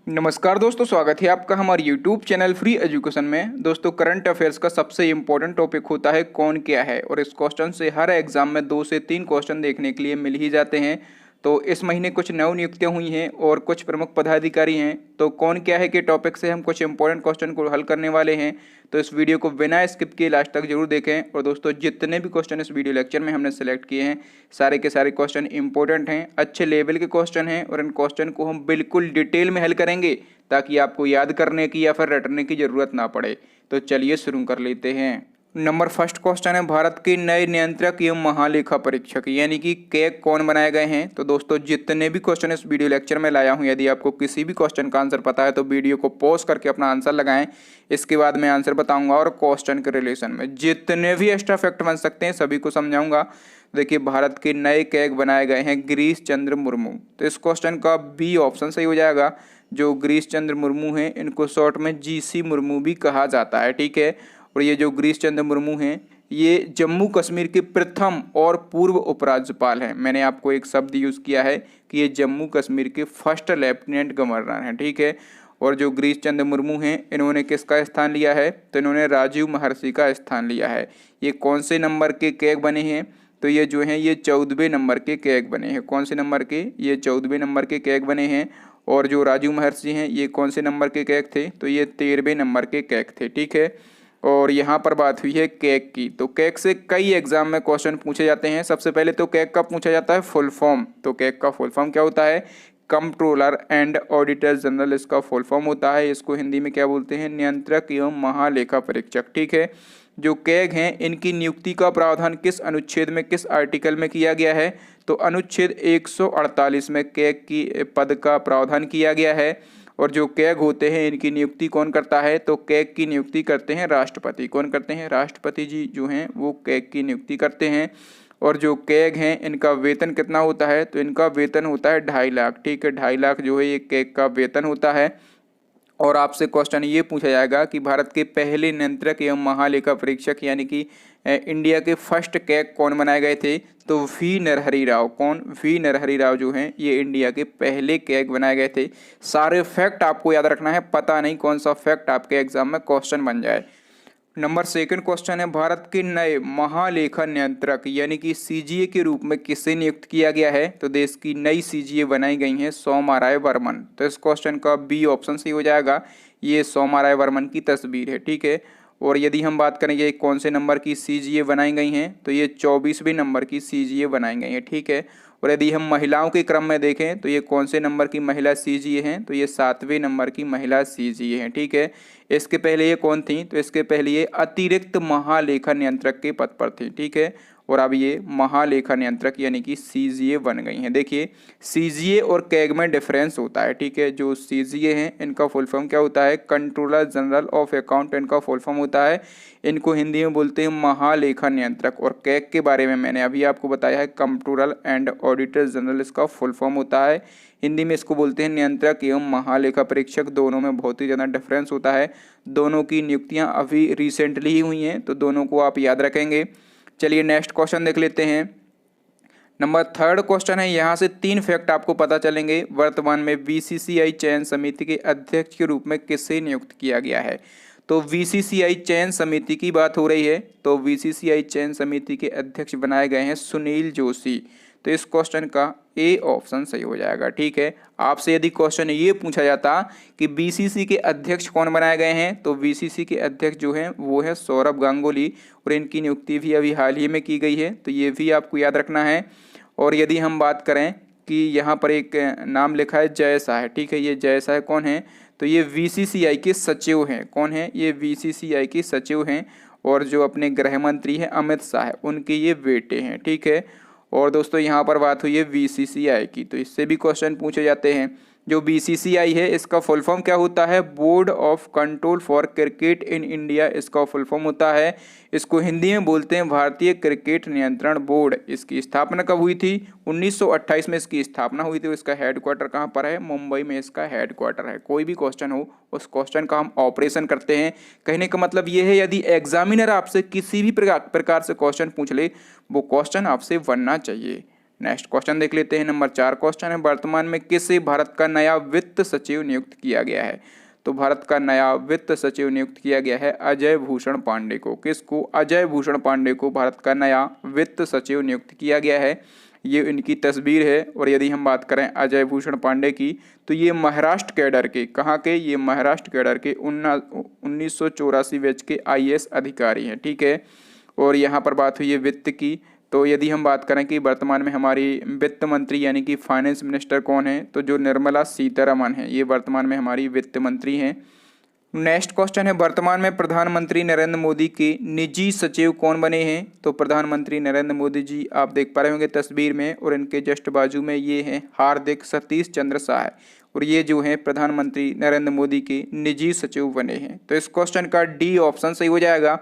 नमस्कार दोस्तों, स्वागत है आपका हमारे YouTube चैनल फ्री एजुकेशन में। दोस्तों, करंट अफेयर्स का सबसे इम्पोर्टेंट टॉपिक होता है कौन क्या है, और इस क्वेश्चन से हर एग्जाम में 2 से 3 क्वेश्चन देखने के लिए मिल ही जाते हैं। तो इस महीने कुछ नव नियुक्तियां हुई हैं और कुछ प्रमुख पदाधिकारी हैं। तो कौन क्या है के टॉपिक से हम कुछ इंपॉर्टेंट क्वेश्चन को हल करने वाले हैं। तो इस वीडियो को बिना स्किप किए लास्ट तक जरूर देखें। और दोस्तों, जितने भी क्वेश्चन इस वीडियो लेक्चर में हमने सेलेक्ट किए हैं, सारे के सारे क्वेश्चन इंपॉर्टेंट हैं, अच्छे लेवल के क्वेश्चन हैं, और इन क्वेश्चन को हम बिल्कुल डिटेल में हल करेंगे ताकि आपको याद करने की या फिर रटने की जरूरत ना पड़े। तो चलिए शुरू कर लेते हैं। नंबर फर्स्ट क्वेश्चन है, भारत के नए नियंत्रक एवं महालेखा परीक्षक यानी कि कैग कौन बनाए गए हैं। तो दोस्तों, जितने भी क्वेश्चन इस वीडियो लेक्चर में लाया हूं, यदि आपको किसी भी क्वेश्चन का आंसर पता है तो वीडियो को पॉज करके अपना आंसर लगाएं। इसके बाद मैं आंसर बताऊंगा और क्वेश्चन के रिलेशन में जितने भी एक्स्ट्रा फैक्ट बन सकते हैं सभी को समझाऊंगा। देखिए, भारत के नए कैग बनाए गए हैं गिरीश चंद्र मुर्मू। तो इस क्वेश्चन का बी ऑप्शन सही हो जाएगा। जो गिरीश चंद्र मुर्मू हैं, इनको शॉर्ट में जीसी मुर्मू भी कहा जाता है, ठीक है। और ये जो गिरीश चंद्र मुर्मू हैं, ये जम्मू कश्मीर के प्रथम और पूर्व उपराज्यपाल हैं। मैंने आपको एक शब्द यूज़ किया है कि ये जम्मू कश्मीर के फर्स्ट लेफ्टिनेंट गवर्नर हैं, ठीक है। और जो गिरीश चंद्र मुर्मू हैं, इन्होंने किसका स्थान लिया है, तो इन्होंने राजीव महर्षि का स्थान लिया है। ये कौन से नंबर के कैग बने हैं, तो ये जो हैं ये 14वें नंबर के कैग बने हैं। कौन से नंबर के, ये 14वें नंबर के कैग बने हैं। और जो राजीव महर्षि हैं, ये कौन से नंबर के कैग थे, तो ये 13वें नंबर के कैग थे, ठीक है। और यहाँ पर बात हुई है कैग की। तो कैग से कई एग्जाम में क्वेश्चन पूछे जाते हैं। सबसे पहले तो कैग का पूछा जाता है फुल फॉर्म। तो कैग का फुल फॉर्म क्या होता है, कंट्रोलर एंड ऑडिटर जनरल इसका फुल फॉर्म होता है। इसको हिंदी में क्या बोलते हैं, नियंत्रक एवं महालेखा परीक्षक, ठीक है। जो कैग हैं, इनकी नियुक्ति का प्रावधान किस अनुच्छेद में, किस आर्टिकल में किया गया है, तो अनुच्छेद 148 में कैग की पद का प्रावधान किया गया है। और जो कैग होते हैं, इनकी नियुक्ति कौन करता है, तो कैग की नियुक्ति करते हैं राष्ट्रपति। कौन करते हैं, राष्ट्रपति जी जो हैं वो कैग की नियुक्ति करते हैं। और जो कैग हैं, इनका वेतन कितना होता है, तो इनका वेतन होता है 2.5 लाख, ठीक है। 2.5 लाख जो है ये कैग का वेतन होता है। और आपसे क्वेश्चन ये पूछा जाएगा कि भारत के पहले नियंत्रक एवं महालेखा परीक्षक यानी कि इंडिया के फर्स्ट कैग कौन बनाए गए थे, तो वी नरहरि राव। कौन, वी नरहरि राव जो हैं ये इंडिया के पहले कैग बनाए गए थे। सारे फैक्ट आपको याद रखना है, पता नहीं कौन सा फैक्ट आपके एग्जाम में क्वेश्चन बन जाए। नंबर सेकंड क्वेश्चन है, भारत के नए महालेखा नियंत्रक यानी कि सीजीए के रूप में किसे नियुक्त किया गया है, तो देश की नई सीजीए बनाई गई हैं सौम्या वर्मन। तो इस क्वेश्चन का बी ऑप्शन सही हो जाएगा। ये सौम्या वर्मन की तस्वीर है, ठीक है। और यदि हम बात करेंगे कौन से नंबर की सीजीए बनाई गई हैं, तो ये 24वें नंबर की सीजीए बनाई गई हैं, ठीक है। और यदि हम महिलाओं के क्रम में देखें तो ये कौन से नंबर की महिला सीजीए हैं, तो ये 7वें नंबर की महिला सीजीए हैं, ठीक है। इसके पहले ये कौन थी, तो इसके पहले ये अतिरिक्त महालेखा नियंत्रक के पद पर थी, ठीक है। और अब ये महालेखा नियंत्रक यानी कि सीजीए बन गई हैं। देखिए, सीजीए और कैग में डिफरेंस होता है, ठीक है। जो सीजीए हैं, इनका फुल फॉर्म क्या होता है, कंट्रोलर जनरल ऑफ अकाउंट इनका फुल फॉर्म होता है। इनको हिंदी में बोलते हैं महालेखा नियंत्रक। और कैग के बारे में मैंने अभी आपको बताया है, कंट्रोलर एंड ऑडिटर जनरल इसका फुल फॉर्म होता है। हिंदी में इसको बोलते हैं नियंत्रक एवं महालेखा परीक्षक। दोनों में बहुत ही ज़्यादा डिफरेंस होता है। दोनों की नियुक्तियां अभी रिसेंटली ही हुई हैं, तो दोनों को आप याद रखेंगे। चलिए नेक्स्ट क्वेश्चन देख लेते हैं। नंबर थर्ड क्वेश्चन है, यहाँ से 3 फैक्ट आपको पता चलेंगे। वर्तमान में बीसीसीआई चयन समिति के अध्यक्ष के रूप में किसे नियुक्त किया गया है, तो बीसीसीआई चयन समिति की बात हो रही है। तो बीसीसीआई चयन समिति के अध्यक्ष बनाए गए हैं सुनील जोशी। तो इस क्वेश्चन का ए ऑप्शन सही हो जाएगा, ठीक है। आपसे यदि क्वेश्चन ये पूछा जाता कि बीसीसी के अध्यक्ष कौन बनाए गए हैं, तो बीसीसी के अध्यक्ष जो हैं वो है सौरभ गांगुली। और इनकी नियुक्ति भी अभी हाल ही में की गई है, तो ये भी आपको याद रखना है। और यदि हम बात करें कि यहाँ पर एक नाम लिखा है जय शाह, ठीक है। ये जय शाह कौन है, तो ये बीसीसीआई के सचिव हैं। कौन है, ये बीसीसीआई के सचिव हैं। और जो अपने गृह मंत्री हैं अमित शाह, उनके ये बेटे हैं, ठीक है। और दोस्तों, यहाँ पर बात हुई है बीसीसीआई की, तो इससे भी क्वेश्चन पूछे जाते हैं। जो बीसीसीआई है, इसका फुल फॉर्म क्या होता है, board of control for cricket in India इसका फुल फॉर्म होता है। इसको हिंदी में बोलते हैं भारतीय क्रिकेट नियंत्रण बोर्ड। इसकी स्थापना कब हुई थी, 1928 में इसकी स्थापना हुई थी। इसका हेडक्वार्टर कहाँ पर है, मुंबई में इसका हेडक्वार्टर है। कोई भी क्वेश्चन हो, उस क्वेश्चन का हम ऑपरेशन करते हैं। कहने का मतलब ये है, यदि एग्जामिनर आपसे किसी भी प्रकार से क्वेश्चन पूछ ले, वो क्वेश्चन आपसे बनना चाहिए। नेक्स्ट क्वेश्चन देख लेते हैं। नंबर 4 क्वेश्चन है, वर्तमान में किसे भारत का नया वित्त सचिव नियुक्त किया गया है? तो भारत का नया वित्त सचिव नियुक्त किया गया है अजय भूषण पांडे को। किसको? अजय भूषण पांडे को भारत का नया वित्त सचिव नियुक्त किया गया है। ये इनकी तस्वीर है। और यदि हम बात करें अजय भूषण पांडे की, तो ये महाराष्ट्र कैडर के, कहाँ के? ये महाराष्ट्र कैडर के 1984 बैच के IAS अधिकारी हैं। ठीक है। और यहाँ पर बात हुई है वित्त की, तो यदि हम बात करें कि वर्तमान में हमारी वित्त मंत्री यानी कि फाइनेंस मिनिस्टर कौन है, तो जो निर्मला सीतारमण है, ये वर्तमान में हमारी वित्त मंत्री हैं। नेक्स्ट क्वेश्चन है, वर्तमान में प्रधानमंत्री नरेंद्र मोदी के निजी सचिव कौन बने हैं? तो प्रधानमंत्री नरेंद्र मोदी जी आप देख पा रहे होंगे तस्वीर में, और इनके जस्ट बाजू में ये हैं हार्दिक सतीश चंद्र शाह, और ये जो हैं प्रधानमंत्री नरेंद्र मोदी के निजी सचिव बने हैं। तो इस क्वेश्चन का डी ऑप्शन सही हो जाएगा।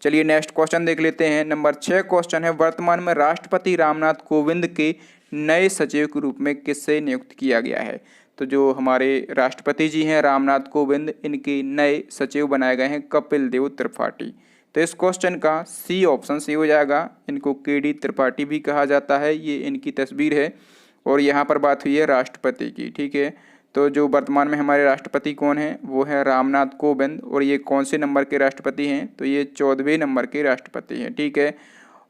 चलिए नेक्स्ट क्वेश्चन देख लेते हैं। नंबर 6 क्वेश्चन है, वर्तमान में राष्ट्रपति रामनाथ कोविंद के नए सचिव के रूप में किससे नियुक्त किया गया है? तो जो हमारे राष्ट्रपति जी हैं रामनाथ कोविंद, इनके नए सचिव बनाए गए हैं कपिल देव त्रिपाठी। तो इस क्वेश्चन का सी ऑप्शन सही हो जाएगा। इनको KD त्रिपाठी भी कहा जाता है, ये इनकी तस्वीर है। और यहाँ पर बात हुई है राष्ट्रपति की। ठीक है। तो जो वर्तमान में हमारे राष्ट्रपति कौन हैं, वो है रामनाथ कोविंद। और ये कौन से नंबर के राष्ट्रपति हैं? तो ये 14वें नंबर के राष्ट्रपति हैं। ठीक है।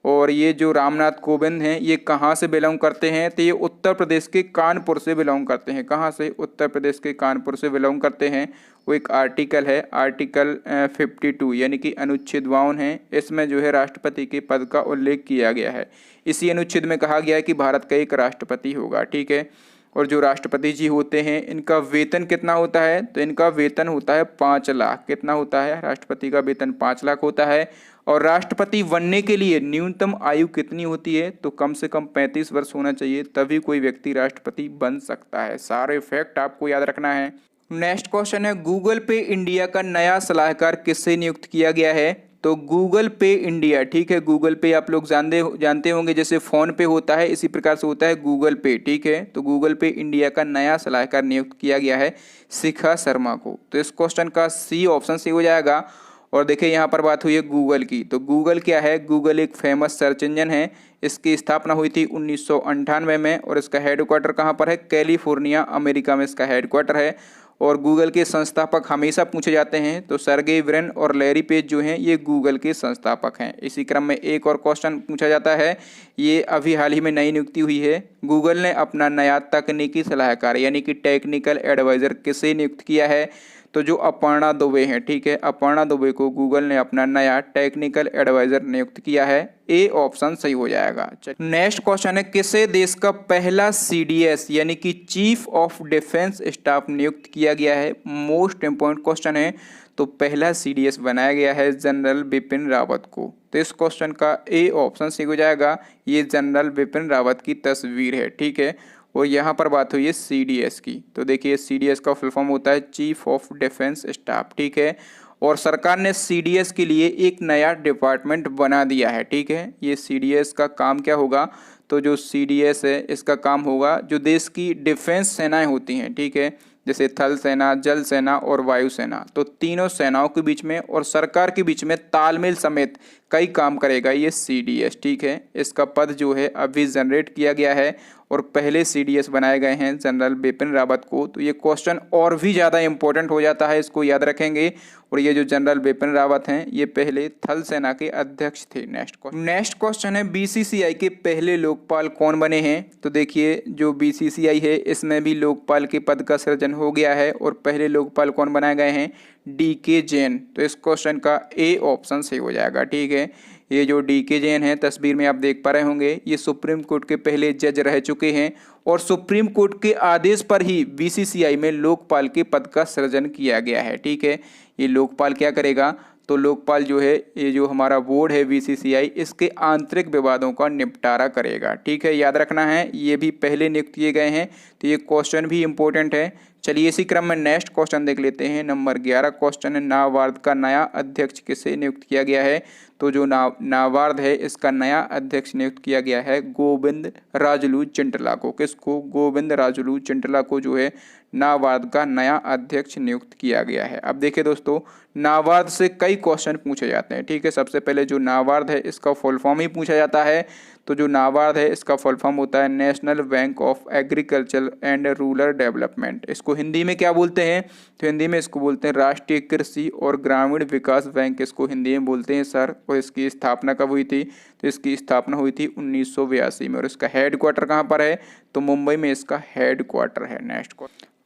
और ये जो रामनाथ कोविंद हैं, ये कहाँ से बिलोंग करते हैं? तो ये उत्तर प्रदेश के कानपुर से बिलोंग करते हैं। कहाँ से? उत्तर प्रदेश के कानपुर से बिलोंग करते हैं। वो एक आर्टिकल है, आर्टिकल 52 यानी कि अनुच्छेद 52 है। इसमें जो है राष्ट्रपति के पद का उल्लेख किया गया है। इसी अनुच्छेद में कहा गया है कि भारत का एक राष्ट्रपति होगा। ठीक है। और जो राष्ट्रपति जी होते हैं, इनका वेतन कितना होता है? तो इनका वेतन होता है 5 लाख। कितना होता है? राष्ट्रपति का वेतन 5 लाख होता है। और राष्ट्रपति बनने के लिए न्यूनतम आयु कितनी होती है? तो कम से कम 35 वर्ष होना चाहिए, तभी कोई व्यक्ति राष्ट्रपति बन सकता है। सारे फैक्ट आपको याद रखना है। नेक्स्ट क्वेश्चन है, गूगल पे इंडिया का नया सलाहकार किससे नियुक्त किया गया है? तो गूगल पे इंडिया, ठीक है, गूगल पे आप लोग जानते होंगे, जैसे फ़ोन पे होता है इसी प्रकार से होता है गूगल पे। ठीक है। तो गूगल पे इंडिया का नया सलाहकार नियुक्त किया गया है शिखा शर्मा को। तो इस क्वेश्चन का सी ऑप्शन सही हो जाएगा। और देखिए यहाँ पर बात हुई है गूगल की, तो गूगल क्या है? गूगल एक फेमस सर्च इंजन है। इसकी स्थापना हुई थी 1998 में, और इसका हेडक्वार्टर कहाँ पर है? कैलिफोर्निया, अमेरिका में इसका हेडक्वार्टर है। और गूगल के संस्थापक हमेशा पूछे जाते हैं, तो सर्गेई ब्रिन और लैरी पेज जो हैं ये गूगल के संस्थापक हैं। इसी क्रम में एक और क्वेश्चन पूछा जाता है, ये अभी हाल ही में नई नियुक्ति हुई है। गूगल ने अपना नया तकनीकी सलाहकार यानी कि टेक्निकल एडवाइज़र किसे नियुक्त किया है? तो जो अपर्णा दुबे हैं। ठीक है। अपर्णा दुबे को गूगल ने अपना नया टेक्निकल एडवाइज़र नियुक्त किया है। ए ऑप्शन सही हो जाएगा। नेक्स्ट क्वेश्चन है, किसे देश का पहला CDS यानी कि चीफ ऑफ डिफेंस स्टाफ नियुक्त किया गया है? मोस्ट इम्पोर्टेंट क्वेश्चन है। तो पहला CDS बनाया गया है जनरल बिपिन रावत को। तो इस क्वेश्चन का ए ऑप्शन सही हो जाएगा। ये जनरल बिपिन रावत की तस्वीर है। ठीक है। और यहाँ पर बात हुई है CDS की, तो देखिए CDS का फुल फॉर्म होता है चीफ ऑफ डिफेंस स्टाफ। ठीक है। और सरकार ने CDS के लिए एक नया डिपार्टमेंट बना दिया है। ठीक है। ये CDS का काम क्या होगा? तो जो CDS है इसका काम होगा जो देश की डिफेंस सेनाएं होती हैं। ठीक है। जैसे थल सेना, जल सेना और वायु सेना, तो तीनों सेनाओं के बीच में और सरकार के बीच में तालमेल समेत कई काम करेगा ये CDS। ठीक है। इसका पद जो है अभी जनरेट किया गया है और पहले CDS बनाए गए हैं जनरल बिपिन रावत को। तो ये क्वेश्चन और भी ज़्यादा इंपॉर्टेंट हो जाता है, इसको याद रखेंगे। और ये जो जनरल बिपिन रावत हैं ये पहले थल सेना के अध्यक्ष थे। नेक्स्ट क्वेश्चन है, BCCI के पहले लोकपाल कौन बने हैं? तो देखिए जो BCCI है इसमें भी लोकपाल के पद का सृजन हो गया है और पहले लोकपाल कौन बनाए गए हैं? DK जैन। तो इस क्वेश्चन का ए ऑप्शन सही हो जाएगा। ठीक है। ये जो DK जैन है तस्वीर में आप देख पा रहे होंगे, ये सुप्रीम कोर्ट के पहले जज रह चुके हैं और सुप्रीम कोर्ट के आदेश पर ही BCCI में लोकपाल के पद का सृजन किया गया है। ठीक है। ये लोकपाल क्या करेगा? तो लोकपाल जो है ये जो हमारा बोर्ड है BCCI, इसके आंतरिक विवादों का निपटारा करेगा। ठीक है। याद रखना है, ये भी पहले नियुक्त किए गए हैं, तो ये क्वेश्चन भी इंपॉर्टेंट है। चलिए इसी क्रम में नेक्स्ट क्वेश्चन देख लेते हैं। नंबर 11 क्वेश्चन है, नाबार्ड का नया अध्यक्ष किसे नियुक्त किया गया है? तो जो नाबार्ड है इसका नया अध्यक्ष नियुक्त किया गया है गोविंद राजुलू चिंटला को। किसको? गोविंद राजुलू चिंटला को जो है नाबार्ड का नया अध्यक्ष नियुक्त किया गया है। अब देखिए दोस्तों, नाबार्ड से कई क्वेश्चन पूछे जाते हैं। ठीक है। सबसे पहले जो नाबार्ड है इसका फुल फॉर्म ही पूछा जाता है। तो जो नाबार्ड है इसका फुल फॉर्म होता है national bank of agriculture and rural development. इसको हिंदी में क्या बोलते हैं, तो हिंदी में इसको बोलते हैं राष्ट्रीय कृषि और ग्रामीण विकास बैंक, इसको हिंदी में बोलते हैं सर। और इसकी स्थापना कब हुई थी, तो इसकी स्थापना हुई थी 1982 में। और इसका हेड क्वार्टर कहाँ पर है, तो मुंबई में इसका हेड क्वार्टर है।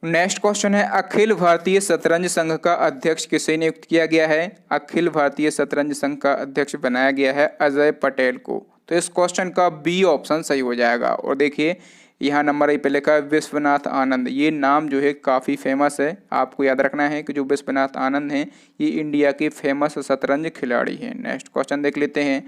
नेक्स्ट क्वेश्चन है अखिल भारतीय शतरंज संघ का अध्यक्ष किसे नियुक्त किया गया है। अखिल भारतीय शतरंज संघ का अध्यक्ष बनाया गया है अजय पटेल को। तो इस क्वेश्चन का बी ऑप्शन सही हो जाएगा। और देखिए यहाँ नंबर पे लिखा है विश्वनाथ आनंद। ये नाम जो है काफ़ी फेमस है, आपको याद रखना है कि जो विश्वनाथ आनंद हैं ये इंडिया के फेमस शतरंज खिलाड़ी हैं। नेक्स्ट क्वेश्चन देख लेते हैं।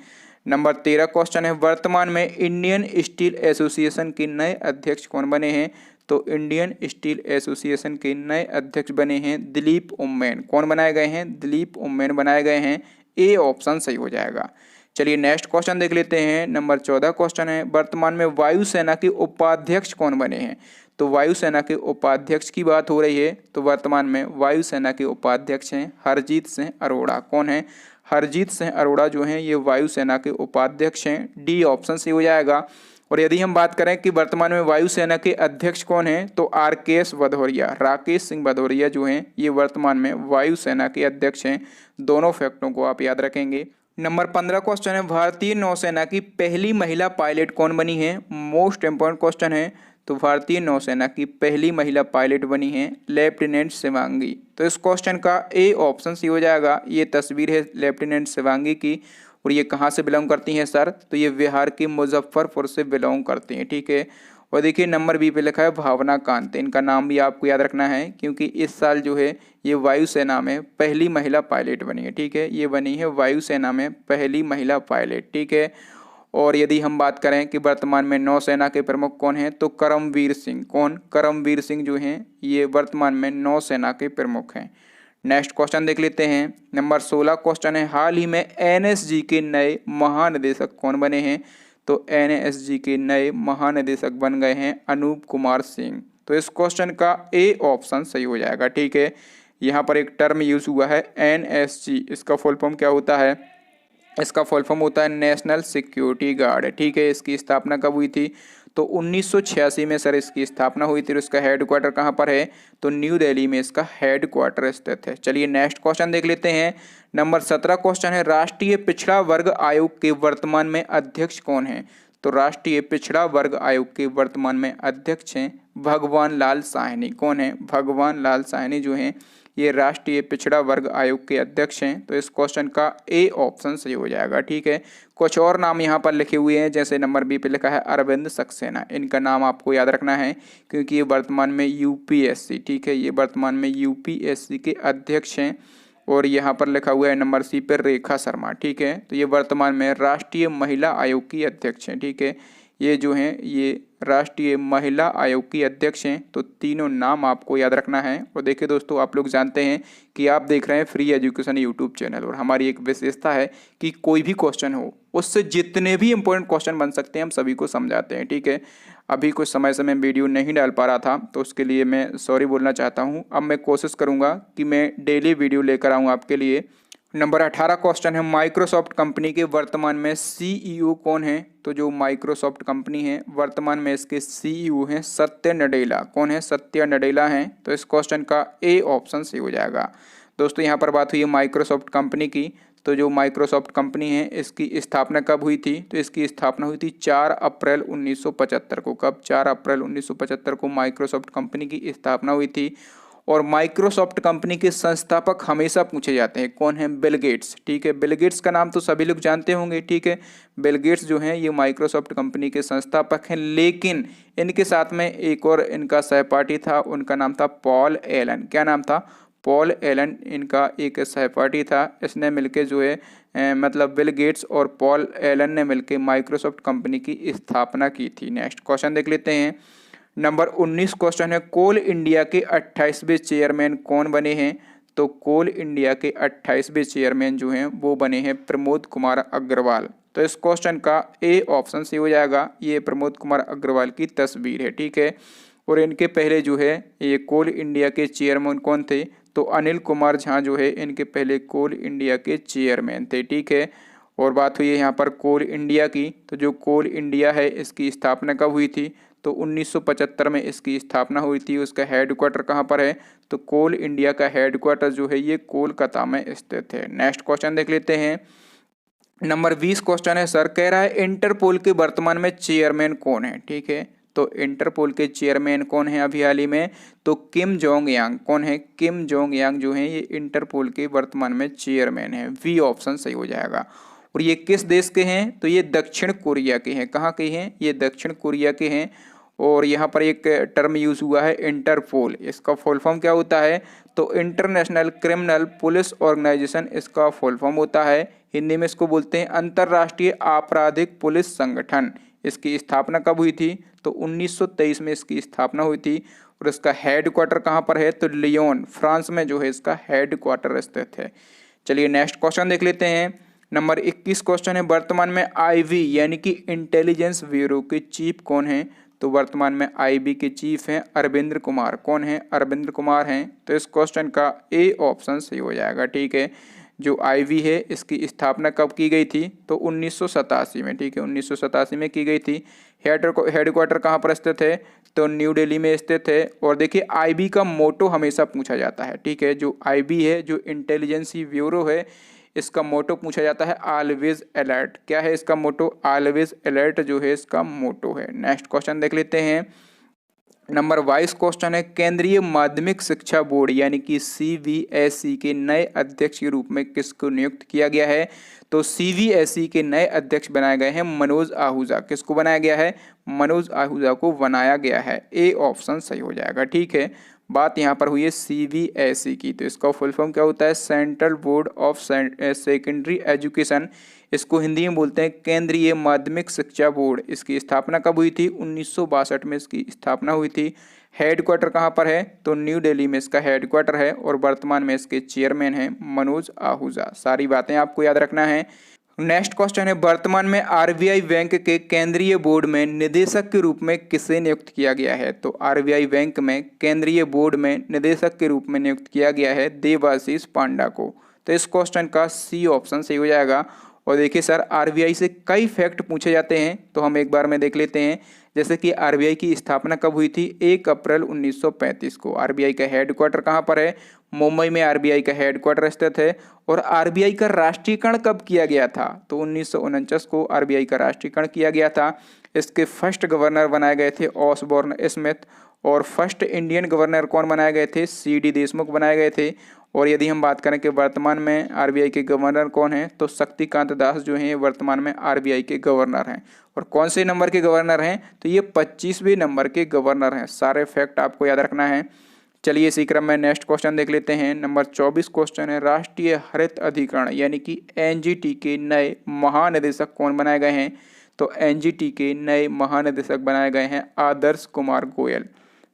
नंबर 13 क्वेश्चन है वर्तमान में इंडियन स्टील एसोसिएशन के नए अध्यक्ष कौन बने हैं। तो इंडियन स्टील एसोसिएशन के नए अध्यक्ष बने हैं दिलीप उम्मेन। कौन बनाए गए हैं, दिलीप उम्मेन बनाए गए हैं। ए ऑप्शन सही हो जाएगा। चलिए नेक्स्ट क्वेश्चन देख लेते हैं। नंबर 14 क्वेश्चन है वर्तमान में वायुसेना के उपाध्यक्ष कौन बने हैं। तो वायुसेना के उपाध्यक्ष की बात हो रही है, तो वर्तमान में वायुसेना के उपाध्यक्ष हैं हरजीत सिंह अरोड़ा। कौन है, हरजीत सिंह अरोड़ा जो हैं ये वायुसेना के उपाध्यक्ष हैं। डी ऑप्शन सही हो जाएगा। और यदि हम बात करें कि वर्तमान में वायुसेना के अध्यक्ष कौन हैं, तो राकेश भदौरिया, राकेश सिंह भदौरिया जो हैं ये वर्तमान में वायुसेना के अध्यक्ष हैं। दोनों फैक्टों को आप याद रखेंगे। नंबर 15 क्वेश्चन है भारतीय नौसेना की पहली महिला पायलट कौन बनी है। मोस्ट इंपॉर्टेंट क्वेश्चन है। तो भारतीय नौसेना की पहली महिला पायलट बनी है लेफ्टिनेंट शिवांगी। तो इस क्वेश्चन का ए ऑप्शन सी हो जाएगा। ये तस्वीर है लेफ्टिनेंट शिवांगी की। और ये कहाँ से बिलोंग करती हैं सर, तो ये बिहार के मुजफ्फरपुर से बिलोंग करती हैं। ठीक है। और देखिए नंबर बी पे लिखा है भावना कांत। इनका नाम भी आपको याद रखना है क्योंकि इस साल जो है ये वायुसेना में पहली महिला पायलट बनी है। ठीक है, ये बनी है वायुसेना में पहली महिला पायलट। ठीक है। और यदि हम बात करें कि वर्तमान में नौसेना के प्रमुख कौन हैं, तो करमवीर सिंह। कौन, करमवीर सिंह जो हैं ये वर्तमान में नौसेना के प्रमुख हैं। नेक्स्ट क्वेश्चन देख लेते हैं। नंबर 16 क्वेश्चन है हाल ही में एनएसजी के नए महानिदेशक कौन बने हैं। तो एनएसजी के नए महानिदेशक बन गए हैं अनूप कुमार सिंह। तो इस क्वेश्चन का ए ऑप्शन सही हो जाएगा। ठीक है। यहाँ पर एक टर्म यूज हुआ है एनएसजी, इसका फुल फॉर्म क्या होता है, इसका फुल फॉर्म होता है नेशनल सिक्योरिटी गार्ड। ठीक है। इसकी स्थापना कब हुई थी, तो 1986 में सर इसकी स्थापना हुई थी। और इसका हेड क्वार्टर कहाँ पर है, तो न्यू दिल्ली में इसका हेड क्वार्टर स्थित है। चलिए नेक्स्ट क्वेश्चन देख लेते हैं। नंबर 17 क्वेश्चन है राष्ट्रीय पिछड़ा वर्ग आयोग के वर्तमान में अध्यक्ष कौन है। तो राष्ट्रीय पिछड़ा वर्ग आयोग के वर्तमान में अध्यक्ष हैं भगवान लाल साहनी। कौन है, भगवान लाल साहनी जो हैं ये राष्ट्रीय पिछड़ा वर्ग आयोग के अध्यक्ष हैं। तो इस क्वेश्चन का ए ऑप्शन सही हो जाएगा। ठीक है। कुछ और नाम यहाँ पर लिखे हुए हैं, जैसे नंबर बी पे लिखा है अरविंद सक्सेना। इनका नाम आपको याद रखना है क्योंकि ये वर्तमान में यूपीएससी, ठीक है, ये वर्तमान में यूपीएससी के अध्यक्ष हैं। और यहाँ पर लिखा हुआ है नंबर सी पर रेखा शर्मा। ठीक है। तो ये वर्तमान में राष्ट्रीय महिला आयोग की अध्यक्ष हैं। ठीक है, ये जो हैं ये राष्ट्रीय महिला आयोग की अध्यक्ष हैं। तो तीनों नाम आपको याद रखना है। और देखिए दोस्तों, आप लोग जानते हैं कि आप देख रहे हैं फ्री एजुकेशन यूट्यूब चैनल, और हमारी एक विशेषता है कि कोई भी क्वेश्चन हो उससे जितने भी इंपॉर्टेंट क्वेश्चन बन सकते हैं हम सभी को समझाते हैं। ठीक है। अभी कुछ समय से मैं वीडियो नहीं डाल पा रहा था तो उसके लिए मैं सॉरी बोलना चाहता हूँ। अब मैं कोशिश करूँगा कि मैं डेली वीडियो लेकर आऊँ आपके लिए। नंबर 18 क्वेश्चन है माइक्रोसॉफ्ट कंपनी के वर्तमान में सीईओ कौन है। तो जो माइक्रोसॉफ्ट कंपनी है वर्तमान में इसके सीईओ हैं सत्य नडेला। कौन है, सत्य नडेला हैं। तो इस क्वेश्चन का ए ऑप्शन सही हो जाएगा। दोस्तों यहाँ पर बात हुई है माइक्रोसॉफ्ट कंपनी की। तो जो माइक्रोसॉफ्ट कंपनी है इसकी स्थापना कब हुई थी, तो इसकी स्थापना हुई थी 4 अप्रैल 1975 को। कब, 4 अप्रैल 1975 को माइक्रोसॉफ्ट कंपनी की स्थापना हुई थी। और माइक्रोसॉफ्ट कंपनी के संस्थापक हमेशा पूछे जाते हैं, कौन है, बिल गेट्स। ठीक है, बिल गेट्स का नाम तो सभी लोग जानते होंगे। ठीक है, बिल गेट्स जो हैं ये माइक्रोसॉफ्ट कंपनी के संस्थापक हैं, लेकिन इनके साथ में एक और इनका सहपाठी था, उनका नाम था पॉल एलन। क्या नाम था, पॉल एलन इनका एक सहपाठी था। इसने मिलके जो है मतलब बिल गेट्स और पॉल एलन ने मिलके माइक्रोसॉफ्ट कंपनी की स्थापना की थी। नेक्स्ट क्वेश्चन देख लेते हैं। नंबर 19 क्वेश्चन है कोल इंडिया के 28वें चेयरमैन कौन बने हैं। तो कोल इंडिया के 28वें चेयरमैन जो हैं वो बने हैं प्रमोद कुमार अग्रवाल। तो इस क्वेश्चन का ए ऑप्शन सही हो जाएगा। ये प्रमोद कुमार अग्रवाल की तस्वीर है। ठीक है। और इनके पहले जो है ये कोल इंडिया के चेयरमैन कौन थे, तो अनिल कुमार झा जो है इनके पहले कोल इंडिया के चेयरमैन थे। ठीक है। और बात हुई है यहाँ पर कोल इंडिया की, तो जो कोल इंडिया है इसकी स्थापना कब हुई थी, तो 1975 में इसकी स्थापना हुई थी। उसका हेडक्वार्टर कहाँ पर है, तो कोल इंडिया का हेडक्वार्टर जो है ये कोलकाता में स्थित है। नेक्स्ट क्वेश्चन देख लेते हैं। नंबर 20 क्वेश्चन है सर, कह रहा है इंटरपोल के वर्तमान में चेयरमैन कौन है। ठीक है, तो इंटरपोल के चेयरमैन कौन है अभी हाल ही में, तो किम जोंग यांग। कौन है, किम जोंग यांग जो है ये इंटरपोल के वर्तमान में चेयरमैन है। वी ऑप्शन सही हो जाएगा। और ये किस देश के हैं, तो ये दक्षिण कोरिया के हैं। कहाँ के हैं, ये दक्षिण कोरिया के हैं। और यहाँ पर एक टर्म यूज हुआ है इंटरपोल, इसका फुल फॉर्म क्या होता है, तो इंटरनेशनल क्रिमिनल पुलिस ऑर्गेनाइजेशन इसका फुल फॉर्म होता है। हिंदी में इसको बोलते हैं अंतर्राष्ट्रीय आपराधिक पुलिस संगठन। इसकी स्थापना कब हुई थी, तो 1923 में इसकी स्थापना हुई थी। और इसका हेडक्वार्टर कहाँ पर है, तो लियोन फ्रांस में जो है इसका हेडक्वार्टर स्थित है। चलिए नेक्स्ट क्वेश्चन देख लेते हैं। नंबर 21 क्वेश्चन है, वर्तमान में आईबी यानी कि इंटेलिजेंस ब्यूरो के चीफ कौन है, तो वर्तमान में आईबी के चीफ हैं अरविंद कुमार। कौन है, अरविंद कुमार हैं। तो इस क्वेश्चन का ए ऑप्शन सही हो जाएगा। ठीक है, जो आईबी है इसकी स्थापना कब की गई थी, तो 1987 में। ठीक है, 1987 में की गई थी। हेडक्वार्टर कहाँ पर स्थित है, तो न्यू दिल्ली में स्थित है। और देखिए आईबी का मोटो हमेशा पूछा जाता है। ठीक है, जो आईबी है, जो इंटेलिजेंस ब्यूरो है, इसका मोटो पूछा जाता है ऑलवेज अलर्ट। क्या है इसका मोटो, ऑलवेज अलर्ट जो है इसका मोटो है। नेक्स्ट क्वेश्चन देख लेते हैं। नंबर 22 क्वेश्चन है, केंद्रीय माध्यमिक शिक्षा बोर्ड यानी कि सीबीएसई के नए अध्यक्ष के रूप में किसको नियुक्त किया गया है, तो सीबीएसई के नए अध्यक्ष बनाए गए हैं मनोज आहूजा। किसको बनाया गया है, मनोज आहूजा को बनाया गया है। ए ऑप्शन सही हो जाएगा। ठीक है, बात यहाँ पर हुई है सीबीएसई की, तो इसका फुल फॉर्म क्या होता है, central board of secondary education. इसको हिंदी में बोलते हैं केंद्रीय माध्यमिक शिक्षा बोर्ड। इसकी स्थापना कब हुई थी, 1962 में इसकी स्थापना हुई थी। हेडक्वार्टर कहाँ पर है, तो न्यू दिल्ली में इसका हेडक्वार्टर है। और वर्तमान में इसके चेयरमैन हैं मनोज आहूजा। सारी बातें आपको याद रखना है। नेक्स्ट क्वेश्चन है, वर्तमान में आरबीआई बैंक के केंद्रीय बोर्ड में निदेशक के रूप में किसे नियुक्त किया गया है, तो आरबीआई बैंक में केंद्रीय बोर्ड में निदेशक के रूप में नियुक्त किया गया है देवाशीष पांडा को। तो इस क्वेश्चन का सी ऑप्शन सही हो जाएगा। और देखिए सर, आरबीआई से कई फैक्ट पूछे जाते हैं, तो हम एक बार में देख लेते हैं। जैसे कि आरबीआई की स्थापना कब हुई थी, 1 अप्रैल 1935 को। आरबीआई का हेडक्वार्टर कहाँ पर है, मुंबई में आरबीआई का हेडक्वार्टर स्थित है। और आरबीआई का राष्ट्रीयकरण कब किया गया था, तो 1949 को आरबीआई का राष्ट्रीयकरण किया गया था। इसके फर्स्ट गवर्नर बनाए गए थे ऑसबोर्न स्मिथ। और फर्स्ट इंडियन गवर्नर कौन बनाए गए थे, सीडी देशमुख बनाए गए थे। और यदि हम बात करें कि वर्तमान में आरबीआई के गवर्नर कौन हैं, तो शक्तिकांत दास जो हैं वर्तमान में आरबीआई के गवर्नर हैं। और कौन से नंबर के गवर्नर हैं, तो ये 25वें नंबर के गवर्नर हैं। सारे फैक्ट आपको याद रखना है। चलिए इसी क्रम में नेक्स्ट क्वेश्चन देख लेते हैं। नंबर 24 क्वेश्चन है, राष्ट्रीय हरित अधिकरण यानी कि एनजीटी के नए महानिदेशक कौन बनाए गए हैं, तो एनजीटी के नए महानिदेशक बनाए गए हैं आदर्श कुमार गोयल।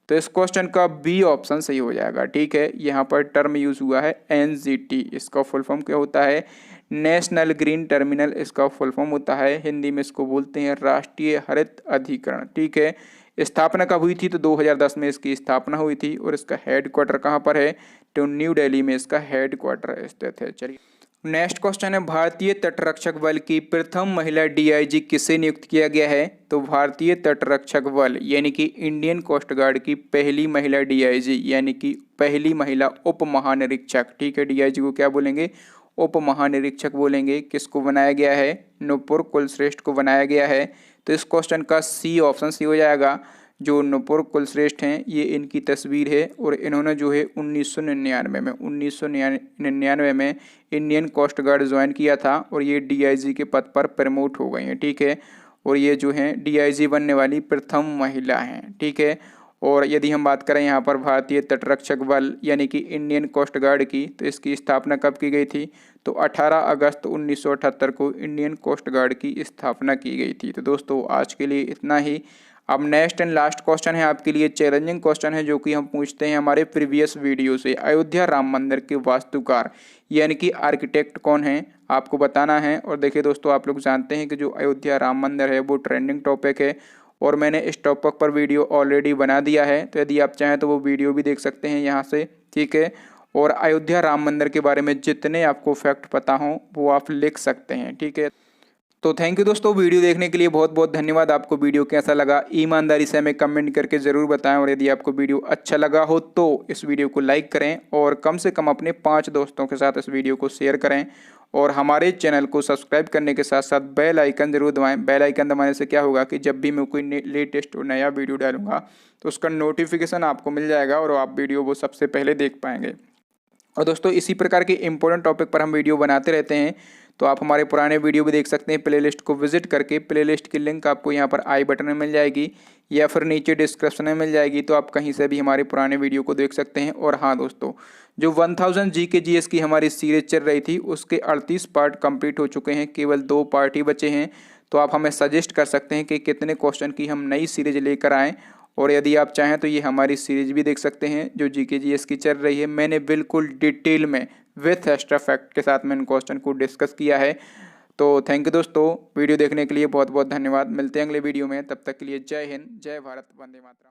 तो इस क्वेश्चन का बी ऑप्शन सही हो जाएगा। ठीक है, यहाँ पर टर्म यूज हुआ है एनजीटी। इसका फुल फॉर्म क्या होता है, नेशनल ग्रीन टर्मिनल इसका फुल फॉर्म होता है। हिंदी में इसको बोलते हैं राष्ट्रीय हरित अधिकरण। ठीक है, स्थापना कब हुई थी, तो 2010 में इसकी स्थापना हुई थी। और इसका हेडक्वार्टर कहाँ पर है, तो न्यू दिल्ली में इसका हेडक्वार्टर स्थित है। चलिए नेक्स्ट क्वेश्चन है, भारतीय तटरक्षक बल की प्रथम महिला डीआईजी किसे नियुक्त किया गया है, तो भारतीय तटरक्षक बल यानी कि इंडियन कोस्ट गार्ड की पहली महिला डीआईजी यानी कि पहली महिला उप महानिरीक्षक। ठीक है, डीआईजी को क्या बोलेंगे, उप महानिरीक्षक बोलेंगे। किसको बनाया गया है, नुपुर कुलश्रेष्ठ को बनाया गया है। तो इस क्वेश्चन का सी ऑप्शन सी हो जाएगा। जो नुपुर कुलश्रेष्ठ हैं ये इनकी तस्वीर है। और इन्होंने जो है 1999 में इंडियन कोस्ट गार्ड ज्वाइन किया था। और ये डीआईजी के पद पर प्रमोट हो गई हैं। ठीक है, और ये जो हैं डीआईजी बनने वाली प्रथम महिला हैं। ठीक है, और यदि हम बात करें यहाँ पर भारतीय तटरक्षक बल यानी कि इंडियन कोस्ट गार्ड की, तो इसकी स्थापना कब की गई थी, तो 18 अगस्त 1978 को इंडियन कोस्ट गार्ड की स्थापना की गई थी। तो दोस्तों आज के लिए इतना ही। अब नेक्स्ट एंड लास्ट क्वेश्चन है आपके लिए, चैलेंजिंग क्वेश्चन है, जो कि हम पूछते हैं हमारे प्रीवियस वीडियो से। अयोध्या राम मंदिर के वास्तुकार यानी कि आर्किटेक्ट कौन है, आपको बताना है। और देखिए दोस्तों, आप लोग जानते हैं कि जो अयोध्या राम मंदिर है वो ट्रेंडिंग टॉपिक है। और मैंने इस टॉपिक पर वीडियो ऑलरेडी बना दिया है, तो यदि आप चाहें तो वो वीडियो भी देख सकते हैं यहाँ से। ठीक है, और अयोध्या राम मंदिर के बारे में जितने आपको फैक्ट पता हों वो आप लिख सकते हैं, ठीक है। तो थैंक यू दोस्तों, वीडियो देखने के लिए बहुत बहुत धन्यवाद। आपको वीडियो कैसा लगा ईमानदारी से हमें कमेंट करके ज़रूर बताएं, और यदि आपको वीडियो अच्छा लगा हो तो इस वीडियो को लाइक करें और कम से कम अपने 5 दोस्तों के साथ इस वीडियो को शेयर करें, और हमारे चैनल को सब्सक्राइब करने के साथ साथ बेल आइकन जरूर दबाएं। बेल आइकन दबाने से क्या होगा कि जब भी मैं कोई लेटेस्ट और नया वीडियो डालूंगा तो उसका नोटिफिकेशन आपको मिल जाएगा और आप वीडियो वो सबसे पहले देख पाएंगे। और दोस्तों इसी प्रकार के इंपॉर्टेंट टॉपिक पर हम वीडियो बनाते रहते हैं, तो आप हमारे पुराने वीडियो भी देख सकते हैं प्लेलिस्ट को विजिट करके। प्लेलिस्ट की लिंक आपको यहाँ पर आई बटन में मिल जाएगी या फिर नीचे डिस्क्रिप्शन में मिल जाएगी, तो आप कहीं से भी हमारे पुराने वीडियो को देख सकते हैं। और हाँ दोस्तों, जो 1000 जीके जीएस की हमारी सीरीज चल रही थी उसके 38 पार्ट कंप्लीट हो चुके हैं, केवल 2 पार्ट ही बचे हैं। तो आप हमें सजेस्ट कर सकते हैं कि कितने क्वेश्चन की हम नई सीरीज लेकर आएँ, और यदि आप चाहें तो ये हमारी सीरीज भी देख सकते हैं जो जीके जीएस की चल रही है। मैंने बिल्कुल डिटेल में विथ एक्स्ट्रा फैक्ट के साथ मैंने क्वेश्चन को डिस्कस किया है। तो थैंक यू दोस्तों, वीडियो देखने के लिए बहुत बहुत धन्यवाद। मिलते हैं अगले वीडियो में, तब तक के लिए जय हिंद, जय भारत, वंदे मातरम।